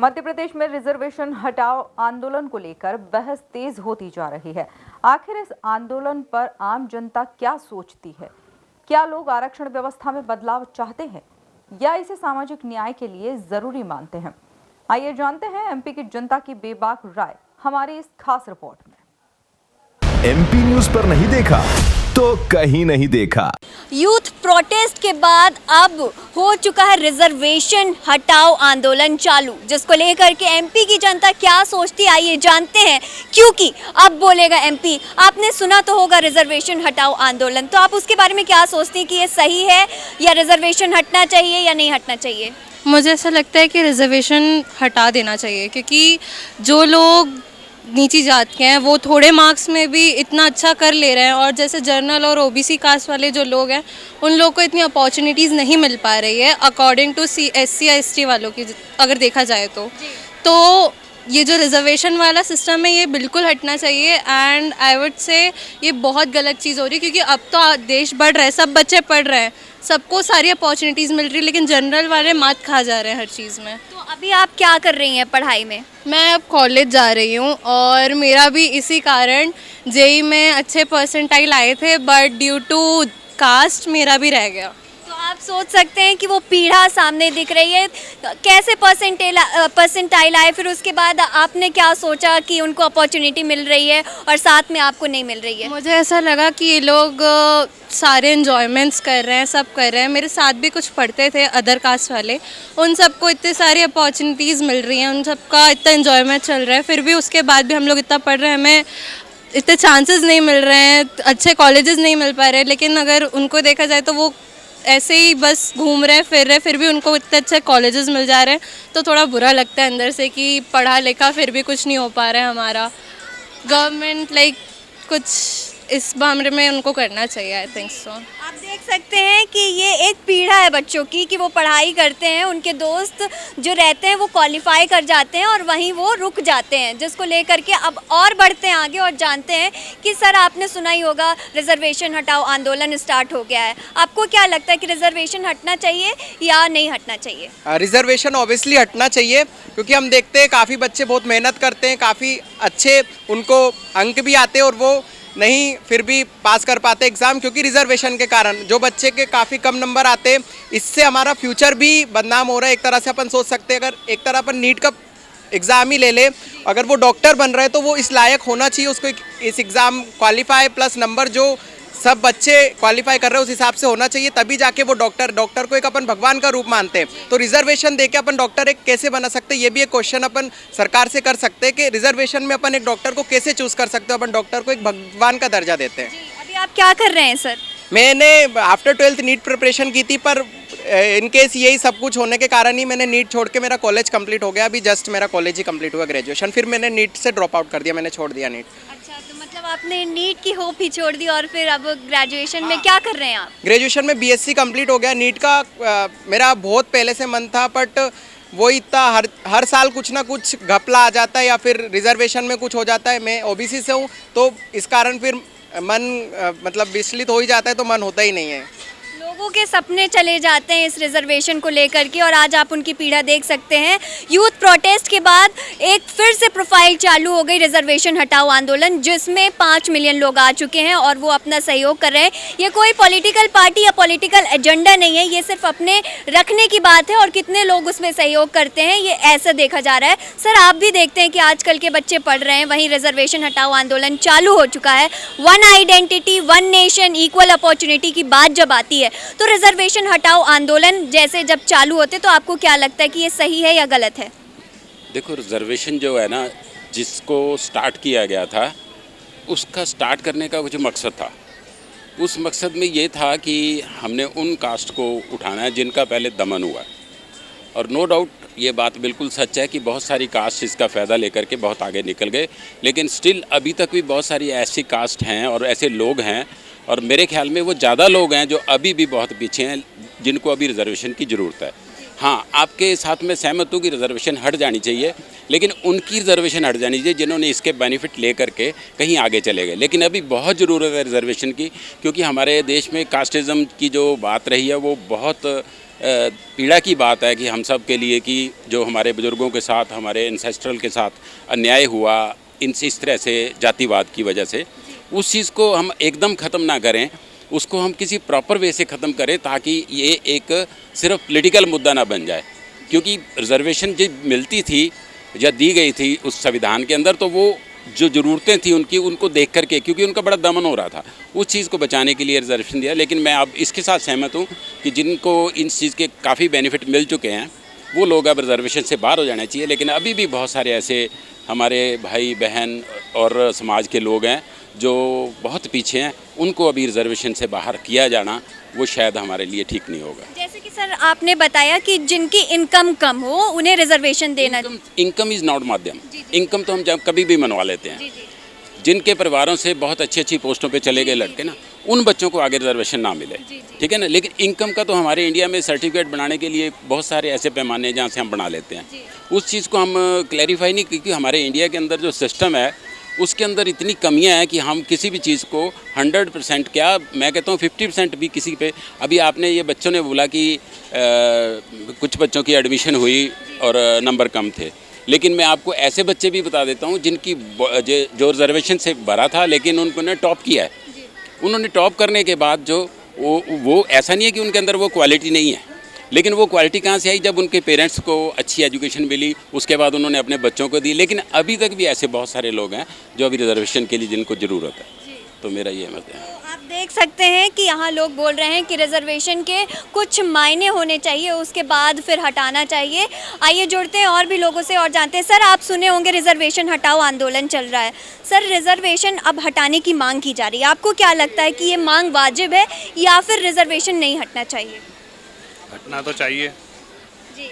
मध्य प्रदेश में रिजर्वेशन हटाओ आंदोलन को लेकर बहस तेज होती जा रही है। आखिर इस आंदोलन पर आम जनता क्या सोचती है? क्या लोग आरक्षण व्यवस्था में बदलाव चाहते हैं या इसे सामाजिक न्याय के लिए जरूरी मानते हैं? आइए जानते हैं एमपी की जनता की बेबाक राय हमारी इस खास रिपोर्ट में। एमपी न्यूज पर नहीं देखा तो कहीं नहीं देखा। यूथ प्रोटेस्ट के बाद अब हो चुका है रिजर्वेशन हटाओ आंदोलन चालू, जिसको लेकर के एमपी की जनता क्या सोचती है आइए जानते हैं। क्योंकि अब बोलेगा एमपी, आपने सुना तो होगा रिजर्वेशन हटाओ आंदोलन, तो आप उसके बारे में क्या सोचती हैं कि ये सही है या रिजर्वेशन हटना चाहिए या नहीं हटना चाहिए? मुझे ऐसा लगता है कि रिजर्वेशन हटा देना चाहिए, क्योंकि जो लोग नीची जात के हैं वो थोड़े मार्क्स में भी इतना अच्छा कर ले रहे हैं, और जैसे जर्नल और ओबीसी कास्ट वाले जो लोग हैं उन लोग को इतनी अपॉर्चुनिटीज़ नहीं मिल पा रही है अकॉर्डिंग टू SC या ST वालों की अगर देखा जाए तो ये जो रिजर्वेशन वाला सिस्टम है ये बिल्कुल हटना चाहिए। एंड आई वुड से ये बहुत गलत चीज़ हो रही है, क्योंकि अब तो देश बढ़ रहा है, सब बच्चे पढ़ रहे हैं, सबको सारी अपॉर्चुनिटीज़ मिल रही है, लेकिन जनरल वाले मात खा जा रहे हैं हर चीज़ में। तो अभी आप क्या कर रही हैं पढ़ाई में? मैं अब कॉलेज जा रही हूँ और मेरा भी इसी कारण जेईई में अच्छे परसेंटाइल आए थे, बट ड्यू टू कास्ट मेरा भी रह गया। तो आप सोच सकते हैं कि वो पीढ़ा सामने दिख रही है, कैसे परसेंटाइल आए, फिर उसके बाद आपने क्या सोचा कि उनको अपॉर्चुनिटी मिल रही है और साथ में आपको नहीं मिल रही है? मुझे ऐसा लगा कि ये लोग सारे इन्जॉयमेंट्स कर रहे हैं, सब कर रहे हैं। मेरे साथ भी कुछ पढ़ते थे अदर कास्ट वाले, उन सबको इतने सारी अपॉर्चुनिटीज़ मिल रही हैं, उन सबका इतना इन्जॉयमेंट चल रहा है, फिर भी उसके बाद भी हम लोग इतना पढ़ रहे हैं, हमें इतने चांसेस नहीं मिल रहे हैं, अच्छे कॉलेजेस नहीं मिल पा रहे। लेकिन अगर उनको देखा जाए तो वो ऐसे ही बस घूम रहे फिर रहे, फिर भी उनको इतने अच्छे कॉलेजेस मिल जा रहे हैं, तो थोड़ा बुरा लगता है अंदर से कि पढ़ा लिखा फिर भी कुछ नहीं हो पा रहा है हमारा। गवर्नमेंट कुछ इस मामले में उनको करना चाहिए, आई थिंक सो। आप देख सकते हैं कि ये एक पीढ़ा है बच्चों की कि वो पढ़ाई करते हैं, उनके दोस्त जो रहते हैं वो क्वालिफाई कर जाते हैं और वहीं वो रुक जाते हैं, जिसको लेकर के अब और बढ़ते हैं आगे और जानते हैं कि सर आपने सुना ही होगा रिजर्वेशन हटाओ आंदोलन स्टार्ट हो गया है। आपको क्या लगता है कि रिजर्वेशन हटना चाहिए या नहीं हटना चाहिए? रिजर्वेशन ऑब्वियसली हटना चाहिए, क्योंकि हम देखते हैं काफ़ी बच्चे बहुत मेहनत करते हैं, काफ़ी अच्छे उनको अंक भी आते हैं और वो नहीं फिर भी पास कर पाते एग्ज़ाम, क्योंकि रिजर्वेशन के कारण जो बच्चे के काफ़ी कम नंबर आते हैं, इससे हमारा फ्यूचर भी बदनाम हो रहा है। एक तरह से अपन सोच सकते हैं, अगर एक तरह अपन नीट का एग्ज़ाम ही ले ले, अगर वो डॉक्टर बन रहा है तो वो इस लायक होना चाहिए, उसको इस एग्ज़ाम क्वालिफाई प्लस नंबर जो सब बच्चे क्वालिफाई कर रहे हैं उस हिसाब से होना चाहिए, तभी जाके वो डॉक्टर को एक अपन भगवान का रूप मानते हैं, तो रिजर्वेशन देके अपन डॉक्टर एक कैसे बना सकते हैं, ये भी एक क्वेश्चन अपन सरकार से कर सकते हैं कि रिजर्वेशन में अपन एक डॉक्टर को कैसे चूज़ कर सकते हो, अपन डॉक्टर को एक भगवान का दर्जा देते हैं। अभी आप क्या कर रहे हैं सर? मैंने आफ्टर 12th नीट प्रिपरेशन की थी, पर इन केस यही सब कुछ होने के कारण ही मैंने नीट छोड़ के मेरा कॉलेज कंप्लीट हो गया। अभी जस्ट मेरा कॉलेज ही कंप्लीट हुआ, ग्रेजुएशन, फिर मैंने नीट से ड्रॉप आउट कर दिया, मैंने छोड़ दिया नीट। अच्छा, तो मतलब आपने नीट की होप ही छोड़ दी और फिर अब ग्रेजुएशन में क्या कर रहे हैं आप? ग्रेजुएशन में BSc कंप्लीट हो गया। नीट का मेरा बहुत पहले से मन था, बट वो इतना हर साल कुछ ना कुछ घपला आ जाता है या फिर रिजर्वेशन में कुछ हो जाता है। मैं OBC से हूँ, तो इस कारण फिर मन मतलब विचलित हो ही जाता है, तो मन होता ही नहीं है। लोगों के सपने चले जाते हैं इस रिजर्वेशन को लेकर के, और आज आप उनकी पीड़ा देख सकते हैं। यूथ प्रोटेस्ट के बाद एक फिर से प्रोफाइल चालू हो गई रिजर्वेशन हटाओ आंदोलन, जिसमें 5 मिलियन लोग आ चुके हैं और वो अपना सहयोग कर रहे हैं। ये कोई पॉलिटिकल पार्टी या पॉलिटिकल एजेंडा नहीं है, ये सिर्फ अपने रखने की बात है, और कितने लोग उसमें सहयोग करते हैं ये ऐसा देखा जा रहा है। सर आप भी देखते हैं कि आजकल के बच्चे पढ़ रहे हैं, वहीं रिजर्वेशन हटाओ आंदोलन चालू हो चुका है। One identity, one nation, equal opportunity की बात जब आती है तो रिजर्वेशन हटाओ आंदोलन जैसे जब चालू होते तो आपको क्या लगता है कि ये सही है या गलत है? देखो, रिजर्वेशन जो है ना, जिसको स्टार्ट किया गया था, उसका स्टार्ट करने का कुछ मकसद था। उस मकसद में ये था कि हमने उन कास्ट को उठाना है जिनका पहले दमन हुआ, और नो डाउट ये बात बिल्कुल सच है कि बहुत सारी कास्ट इसका फ़ायदा लेकर के बहुत आगे निकल गए, लेकिन स्टिल अभी तक भी बहुत सारी ऐसी कास्ट हैं और ऐसे लोग हैं, और मेरे ख्याल में वो ज़्यादा लोग हैं जो अभी भी बहुत पीछे हैं, जिनको अभी रिजर्वेशन की ज़रूरत है। हाँ, आपके साथ में सहमत हूँ कि रिजर्वेशन हट जानी चाहिए, लेकिन उनकी रिजर्वेशन हट जानी चाहिए जिन्होंने इसके बेनिफिट ले करके कहीं आगे चले गए। लेकिन अभी बहुत ज़रूरत है रिजर्वेशन की, क्योंकि हमारे देश में कास्टिज़म की जो बात रही है वो बहुत पीड़ा की बात है कि हम सब के लिए कि जो हमारे बुज़ुर्गों के साथ, हमारे एंसेस्ट्रल के साथ अन्याय हुआ इस तरह से जातिवाद की वजह से, उस चीज़ को हम एकदम ख़त्म ना करें, उसको हम किसी प्रॉपर वे से ख़त्म करें ताकि ये एक सिर्फ पॉलिटिकल मुद्दा ना बन जाए। क्योंकि रिजर्वेशन जब मिलती थी या दी गई थी उस संविधान के अंदर, तो वो जो ज़रूरतें थी उनकी, उनको देख करके, क्योंकि उनका बड़ा दमन हो रहा था, उस चीज़ को बचाने के लिए रिजर्वेशन दिया। लेकिन मैं अब इसके साथ सहमत हूँ कि जिनको इस चीज़ के काफ़ी बेनिफिट मिल चुके हैं वो लोग अब रिजर्वेशन से बाहर हो जाने चाहिए। लेकिन अभी भी बहुत सारे ऐसे हमारे भाई बहन और समाज के लोग हैं जो बहुत पीछे हैं, उनको अभी रिजर्वेशन से बाहर किया जाना वो शायद हमारे लिए ठीक नहीं होगा। जैसे कि सर आपने बताया कि जिनकी इनकम कम हो उन्हें रिजर्वेशन देना। इनकम इज़ नॉट माध्यम। इनकम तो हम जब कभी भी मनवा लेते हैं। जिनके परिवारों से बहुत अच्छी अच्छी पोस्टों पे चले गए लड़के ना, उन बच्चों को आगे रिजर्वेशन ना मिले, ठीक है ना। लेकिन इनकम का तो हमारे इंडिया में सर्टिफिकेट बनाने के लिए बहुत सारे ऐसे पैमाने हैं जहाँ से हम बना लेते हैं। उस चीज़ को हम क्लैरिफाई नहीं, क्योंकि हमारे इंडिया के अंदर जो सिस्टम है उसके अंदर इतनी कमियां हैं कि हम किसी भी चीज़ को 100% क्या, मैं कहता हूँ 50% भी किसी पे। अभी आपने ये बच्चों ने बोला कि कुछ बच्चों की एडमिशन हुई और नंबर कम थे, लेकिन मैं आपको ऐसे बच्चे भी बता देता हूँ जिनकी जो रिजर्वेशन से भरा था लेकिन उन्होंने टॉप किया है। उन्होंने टॉप करने के बाद जो वो ऐसा नहीं है कि उनके अंदर वो क्वालिटी नहीं है, लेकिन वो क्वालिटी कहाँ से आई, जब उनके पेरेंट्स को अच्छी एजुकेशन मिली, उसके बाद उन्होंने अपने बच्चों को दी। लेकिन अभी तक भी ऐसे बहुत सारे लोग हैं जो अभी रिजर्वेशन के लिए जिनको ज़रूरत है। तो मेरा ये मत है। आप देख सकते हैं कि यहाँ लोग बोल रहे हैं कि रिजर्वेशन के कुछ मायने होने चाहिए, उसके बाद फिर हटाना चाहिए। आइए जुड़ते हैं और भी लोगों से और जानते हैं। सर आप सुने होंगे रिजर्वेशन हटाओ आंदोलन चल रहा है। सर रिजर्वेशन अब हटाने की मांग की जा रही है, आपको क्या लगता है कि ये मांग वाजिब है या फिर रिजर्वेशन नहीं हटना चाहिए? हटना तो चाहिए जी।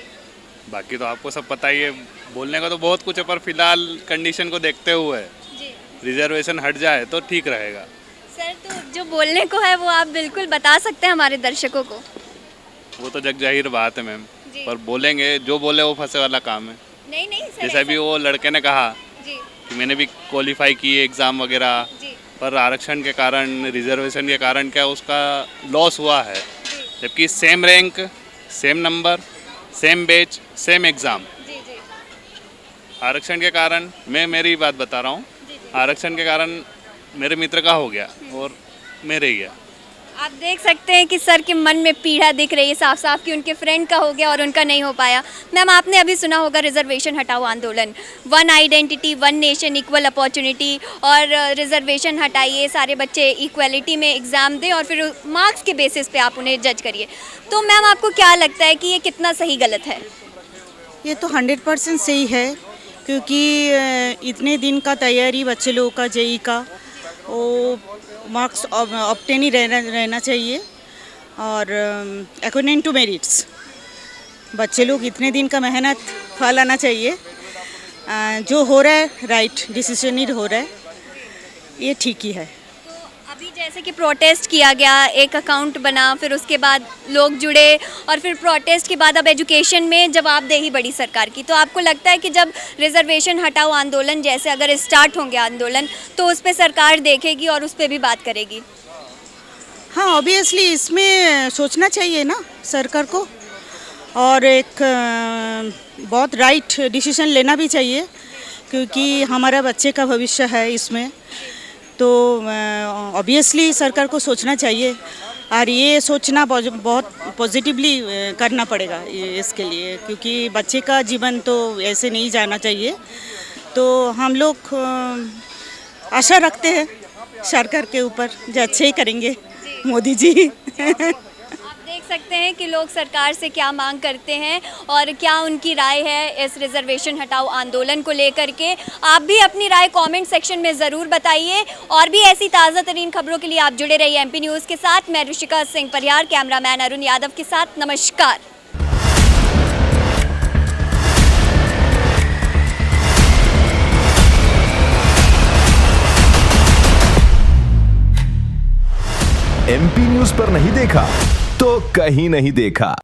बाकी तो आपको सब पता ही है, बोलने का तो बहुत कुछ है, पर फिलहाल कंडीशन को देखते हुए जी रिजर्वेशन हट जाए तो ठीक रहेगा। सर तो जो बोलने को है वो आप बिल्कुल बता सकते हैं हमारे दर्शकों को। वो तो जग जाहिर बात है मैम, जी। पर बोलेंगे, जो बोले वो फंसे वाला काम है। नहीं सर, जैसे अभी वो लड़के ने कहा जी कि मैंने भी क्वालिफाई किए एग्ज़ाम वगैरह, जी पर आरक्षण के कारण, रिजर्वेशन के कारण क्या उसका लॉस हुआ है, जबकि same rank, same number, same batch, same exam. जी जी आरक्षण के कारण, मैं मेरी बात बता रहा हूँ, आरक्षण के कारण मेरे मित्र का हो गया और मेरे गया। आप देख सकते हैं कि सर के मन में पीड़ा दिख रही है साफ साफ कि उनके फ्रेंड का हो गया और उनका नहीं हो पाया। मैम आपने अभी सुना होगा रिजर्वेशन हटाओ आंदोलन, one identity one nation equal opportunity, और रिजर्वेशन हटाइए, सारे बच्चे इक्वलिटी में एग्ज़ाम दें और फिर मार्क्स के बेसिस पे आप उन्हें जज करिए। तो मैम आपको क्या लगता है कि ये कितना सही गलत है? ये तो 100% सही है, क्योंकि इतने दिन का तैयारी बच्चे लोगों का जेई का, वो मार्क्स ऑब्टेन ही रहना चाहिए और अकॉर्डिंग टू मेरिट्स बच्चे लोग इतने दिन का मेहनत फल आना चाहिए। जो हो रहा है राइट डिसीजन ही हो रहा है, ये ठीक ही है। तो अभी जैसे कि प्रोटेस्ट किया गया, एक अकाउंट बना, फिर उसके बाद लोग जुड़े और फिर प्रोटेस्ट के बाद अब एजुकेशन में जवाबदेही बढ़ी सरकार की। तो आपको लगता है कि जब रिजर्वेशन हटाओ आंदोलन जैसे अगर स्टार्ट होंगे आंदोलन तो उस पर सरकार देखेगी और उस पर भी बात करेगी? हाँ ऑब्वियसली इसमें सोचना चाहिए ना सरकार को, और एक बहुत राइट डिसीजन लेना भी चाहिए, क्योंकि हमारा बच्चे का भविष्य है इसमें। तो ऑब्वियसली सरकार को सोचना चाहिए और ये सोचना बहुत पॉजिटिवली करना पड़ेगा इसके लिए, क्योंकि बच्चे का जीवन तो ऐसे नहीं जाना चाहिए। तो हम लोग आशा रखते हैं सरकार के ऊपर जो अच्छे ही करेंगे मोदी जी। आप देख सकते हैं कि लोग सरकार से क्या मांग करते हैं और क्या उनकी राय है इस रिजर्वेशन हटाओ आंदोलन को लेकर के। आप भी अपनी राय कमेंट सेक्शन में ज़रूर बताइए और भी ऐसी ताज़ा तरीन खबरों के लिए आप जुड़े रहिए एमपी न्यूज़ के साथ। मैं ऋषिका सिंह परिहार, कैमरामैन अरुण यादव के साथ, नमस्कार। एमपी न्यूज़ पर नहीं देखा तो कहीं नहीं देखा।